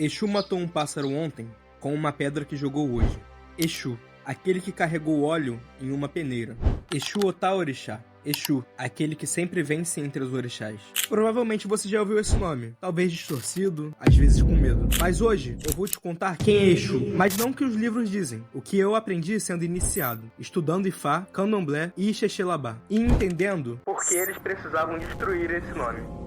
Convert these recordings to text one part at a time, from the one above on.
Exu matou um pássaro ontem com uma pedra que jogou hoje. Exu, aquele que carregou óleo em uma peneira. Exu Otá Orixá. Exu, aquele que sempre vence entre os orixás. Provavelmente você já ouviu esse nome, talvez distorcido, às vezes com medo. Mas hoje eu vou te contar quem é Exu, mas não o que os livros dizem, o que eu aprendi sendo iniciado, estudando Ifá, Candomblé e Ixexelabá, e entendendo por que eles precisavam destruir esse nome.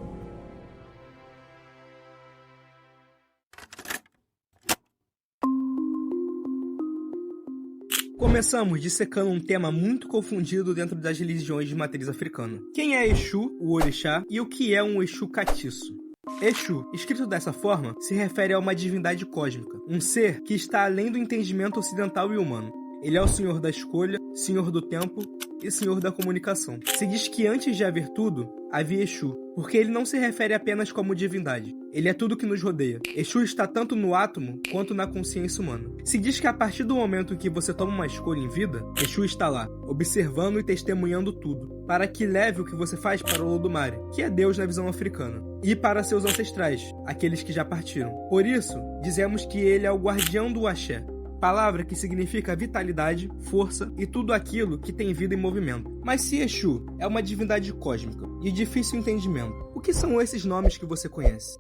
Começamos dissecando um tema muito confundido dentro das religiões de matriz africana. Quem é Exu, o orixá, e o que é um Exu catiço? Exu, escrito dessa forma, se refere a uma divindade cósmica, um ser que está além do entendimento ocidental e humano. Ele é o senhor da escolha, senhor do tempo e senhor da comunicação. Se diz que antes de haver tudo, havia Exu, porque ele não se refere apenas como divindade. Ele é tudo que nos rodeia. Exu está tanto no átomo quanto na consciência humana. Se diz que a partir do momento em que você toma uma escolha em vida, Exu está lá, observando e testemunhando tudo, para que leve o que você faz para o Olodumare, que é Deus na visão africana, e para seus ancestrais, aqueles que já partiram. Por isso, dizemos que ele é o guardião do axé, palavra que significa vitalidade, força e tudo aquilo que tem vida em movimento. Mas se Exu é uma divindade cósmica e de difícil entendimento, o que são esses nomes que você conhece?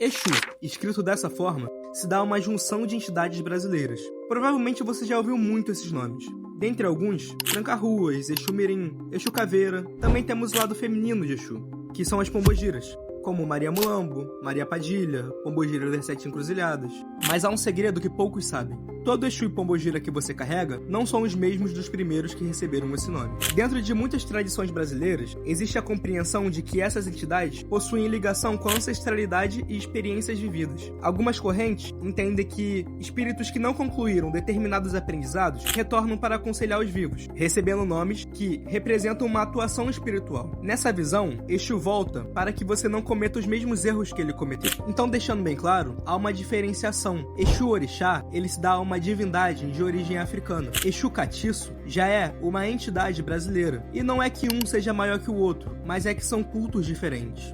Exu, escrito dessa forma, se dá a uma junção de entidades brasileiras. Provavelmente você já ouviu muito esses nomes. Dentre alguns, Tranca-Ruas, Exu Mirim, Exu Caveira. Também temos o lado feminino de Exu, que são as pombogiras, como Maria Mulambo, Maria Padilha, Pombogira das Sete Encruzilhadas. Mas há um segredo que poucos sabem. Todo Exu e Pombogira que você carrega não são os mesmos dos primeiros que receberam esse nome. Dentro de muitas tradições brasileiras, existe a compreensão de que essas entidades possuem ligação com a ancestralidade e experiências vividas. Algumas correntes entendem que espíritos que não concluíram determinados aprendizados retornam para aconselhar os vivos, recebendo nomes que representam uma atuação espiritual. Nessa visão, Exu volta para que você não cometa os mesmos erros que ele cometeu. Então, deixando bem claro, há uma diferenciação. Exu Orixá, ele se dá a uma divindade de origem africana. Exu Catiço já é uma entidade brasileira. E não é que um seja maior que o outro, mas é que são cultos diferentes.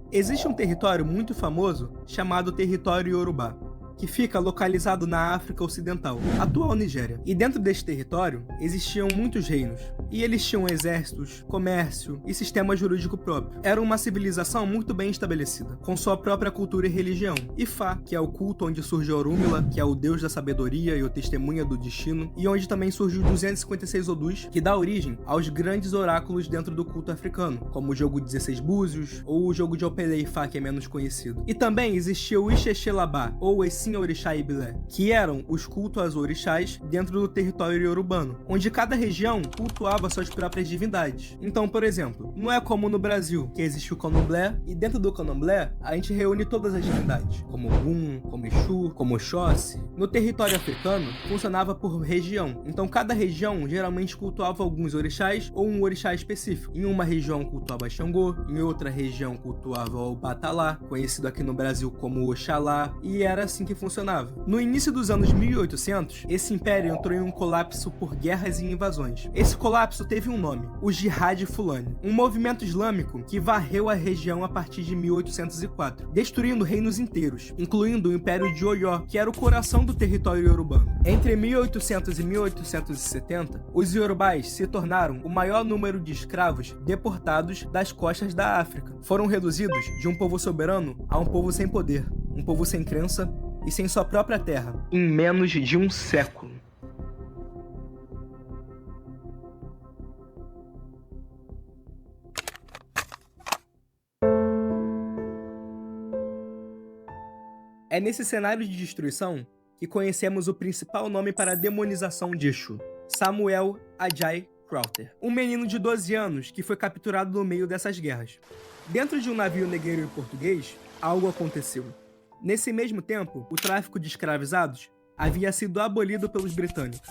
Existe um território muito famoso chamado Território Yorubá, que fica localizado na África Ocidental, atual Nigéria. E dentro deste território existiam muitos reinos, e eles tinham exércitos, comércio e sistema jurídico próprio. Era uma civilização muito bem estabelecida, com sua própria cultura e religião. Ifá, que é o culto onde surge Orúmila, que é o deus da sabedoria e o testemunha do destino, e onde também surge os 256 Odus, que dá origem aos grandes oráculos dentro do culto africano, como o jogo 16 Búzios, ou o jogo de Opele Ifá, que é menos conhecido. E também existia o Ixexelabá, ou Essin Orixá Ibilé, que eram os cultos aos orixás dentro do território iorubano, onde cada região cultuava suas próprias divindades. Então, por exemplo, não é como no Brasil, que existe o Candomblé, e dentro do Candomblé a gente reúne todas as divindades, como Ogum, como Exu, como Oxóssi. No território africano, funcionava por região, então cada região geralmente cultuava alguns orixás ou um orixá específico. Em uma região cultuava Xangô, em outra região cultuava o Batalá, conhecido aqui no Brasil como Oxalá, e era assim que funcionava. No início dos anos 1800, esse império entrou em um colapso por guerras e invasões. Esse colapso teve um nome, o Jihad Fulani, um movimento islâmico que varreu a região a partir de 1804, destruindo reinos inteiros, incluindo o Império de Oió, que era o coração do território iorubano. Entre 1800 e 1870, os iorubais se tornaram o maior número de escravos deportados das costas da África. Foram reduzidos de um povo soberano a um povo sem poder, um povo sem crença e sem sua própria terra, em menos de um século. É nesse cenário de destruição que conhecemos o principal nome para a demonização de Exu, Samuel Adjai Crowther, um menino de 12 anos que foi capturado no meio dessas guerras. Dentro de um navio negreiro português, algo aconteceu. Nesse mesmo tempo, o tráfico de escravizados havia sido abolido pelos britânicos.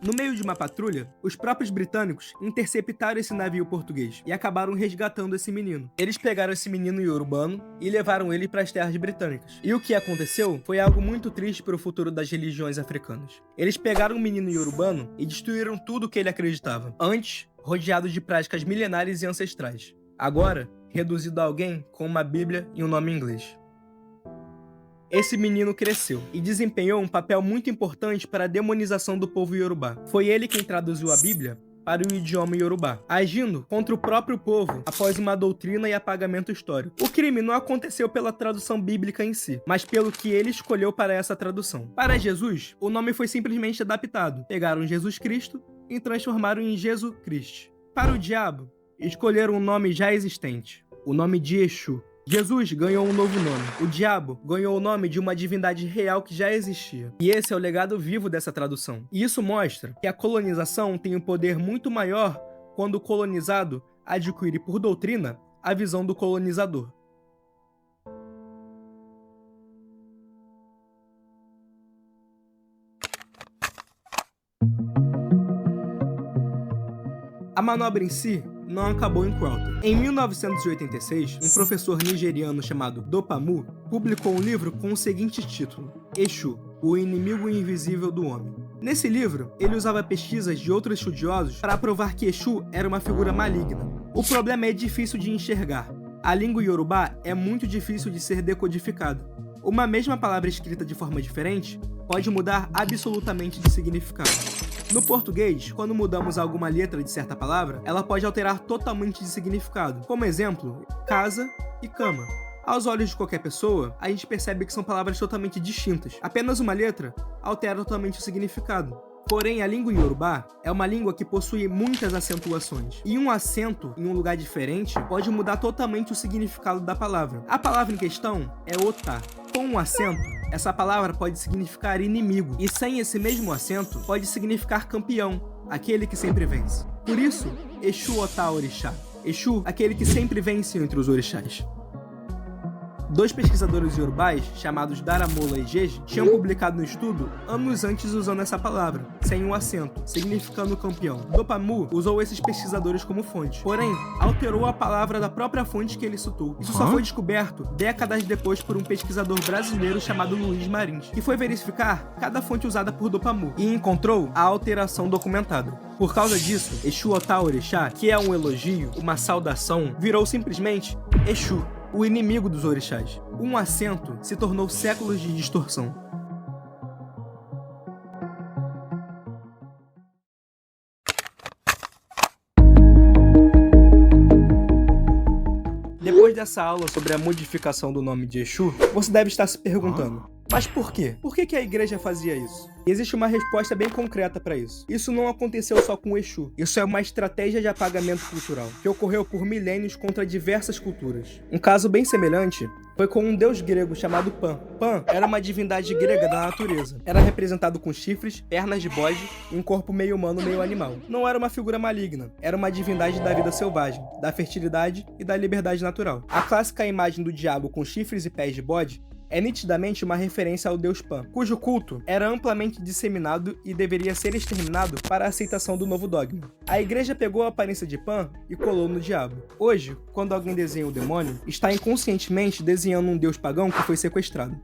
No meio de uma patrulha, os próprios britânicos interceptaram esse navio português e acabaram resgatando esse menino. Eles pegaram esse menino iorubano e levaram ele para as terras britânicas. E o que aconteceu foi algo muito triste para o futuro das religiões africanas. Eles pegaram o menino iorubano e destruíram tudo o que ele acreditava, antes rodeado de práticas milenares e ancestrais. Agora, reduzido a alguém com uma Bíblia e um nome em inglês. Esse menino cresceu e desempenhou um papel muito importante para a demonização do povo iorubá. Foi ele quem traduziu a Bíblia para o idioma iorubá, agindo contra o próprio povo após uma doutrina e apagamento histórico. O crime não aconteceu pela tradução bíblica em si, mas pelo que ele escolheu para essa tradução. Para Jesus, o nome foi simplesmente adaptado. Pegaram Jesus Cristo e transformaram em Jesus Cristo. Para o diabo, escolheram um nome já existente, o nome de Exu. Jesus ganhou um novo nome. O diabo ganhou o nome de uma divindade real que já existia. E esse é o legado vivo dessa tradução. E isso mostra que a colonização tem um poder muito maior quando o colonizado adquire por doutrina a visão do colonizador. A manobra em si não acabou em Croton. Em 1986, um professor nigeriano chamado Dopamu publicou um livro com o seguinte título: Exu, o inimigo invisível do homem. Nesse livro, ele usava pesquisas de outros estudiosos para provar que Exu era uma figura maligna. O problema é difícil de enxergar. A língua iorubá é muito difícil de ser decodificada. Uma mesma palavra escrita de forma diferente pode mudar absolutamente de significado. No português, quando mudamos alguma letra de certa palavra, ela pode alterar totalmente de significado. Como exemplo, casa e cama. Aos olhos de qualquer pessoa, a gente percebe que são palavras totalmente distintas. Apenas uma letra altera totalmente o significado. Porém, a língua iorubá é uma língua que possui muitas acentuações. E um acento em um lugar diferente pode mudar totalmente o significado da palavra. A palavra em questão é otá. Com um acento, essa palavra pode significar inimigo, e sem esse mesmo acento, pode significar campeão, aquele que sempre vence. Por isso, Exu Otá Orixá. Exu, aquele que sempre vence entre os orixás. Dois pesquisadores iorubais, chamados Daramola e Jeje, tinham publicado um estudo anos antes usando essa palavra, sem um acento, significando campeão. Dopamu usou esses pesquisadores como fonte, porém, alterou a palavra da própria fonte que ele citou. Isso só foi descoberto décadas depois por um pesquisador brasileiro chamado Luiz Marins, que foi verificar cada fonte usada por Dopamu e encontrou a alteração documentada. Por causa disso, Exu Otá Orixá, que é um elogio, uma saudação, virou simplesmente Exu, o inimigo dos orixás. Um acento se tornou séculos de distorção. Depois dessa aula sobre a modificação do nome de Exu, você deve estar se perguntando: mas por quê? Por que a igreja fazia isso? E existe uma resposta bem concreta para isso. Isso não aconteceu só com o Exu. Isso é uma estratégia de apagamento cultural, que ocorreu por milênios contra diversas culturas. Um caso bem semelhante foi com um deus grego chamado Pan. Pan era uma divindade grega da natureza. Era representado com chifres, pernas de bode e um corpo meio humano, meio animal. Não era uma figura maligna. Era uma divindade da vida selvagem, da fertilidade e da liberdade natural. A clássica imagem do diabo com chifres e pés de bode é nitidamente uma referência ao deus Pan, cujo culto era amplamente disseminado e deveria ser exterminado para a aceitação do novo dogma. A igreja pegou a aparência de Pan e colou no diabo. Hoje, quando alguém desenha o demônio, está inconscientemente desenhando um deus pagão que foi sequestrado.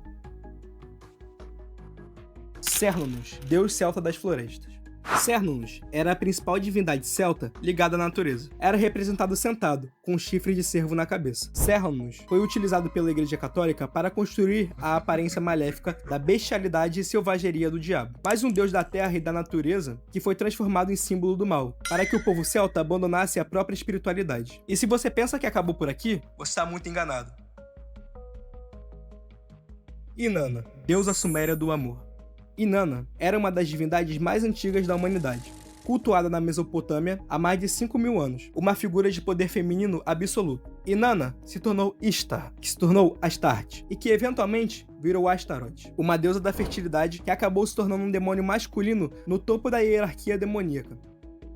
Cernunnos, deus celta das florestas. Cernunnos era a principal divindade celta ligada à natureza. Era representado sentado, com um chifre de cervo na cabeça. Cernunnos foi utilizado pela Igreja Católica para construir a aparência maléfica da bestialidade e selvageria do diabo. Mais um deus da terra e da natureza que foi transformado em símbolo do mal, para que o povo celta abandonasse a própria espiritualidade. E se você pensa que acabou por aqui, você está muito enganado. Inanna, deusa suméria do amor. Inanna era uma das divindades mais antigas da humanidade, cultuada na Mesopotâmia há mais de 5.000 anos, uma figura de poder feminino absoluto. Inanna se tornou Ishtar, que se tornou Astarte, e que eventualmente virou Astaroth, uma deusa da fertilidade que acabou se tornando um demônio masculino no topo da hierarquia demoníaca.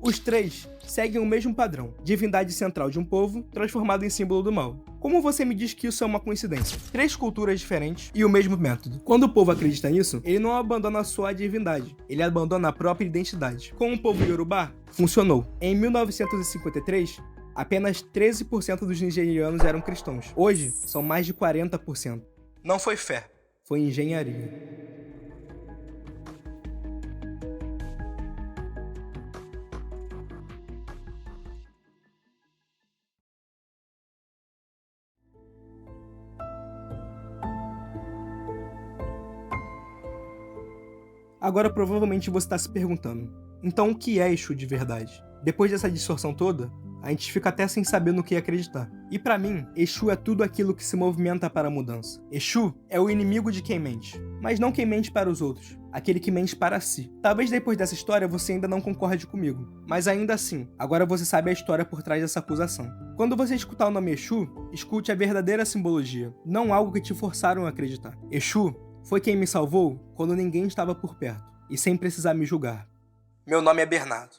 Os três seguem o mesmo padrão, divindade central de um povo transformado em símbolo do mal. Como você me diz que isso é uma coincidência? Três culturas diferentes e o mesmo método. Quando o povo acredita nisso, ele não abandona só a divindade, ele abandona a própria identidade. Com o povo Yorubá, funcionou. Em 1953, apenas 13% dos nigerianos eram cristãos. Hoje, são mais de 40%. Não foi fé, foi engenharia. Agora provavelmente você está se perguntando, então o que é Exu de verdade? Depois dessa distorção toda, a gente fica até sem saber no que acreditar. E pra mim, Exu é tudo aquilo que se movimenta para a mudança. Exu é o inimigo de quem mente, mas não quem mente para os outros, aquele que mente para si. Talvez depois dessa história você ainda não concorde comigo, mas ainda assim, agora você sabe a história por trás dessa acusação. Quando você escutar o nome Exu, escute a verdadeira simbologia, não algo que te forçaram a acreditar. Exu foi quem me salvou quando ninguém estava por perto, e sem precisar me julgar. Meu nome é Bernardo.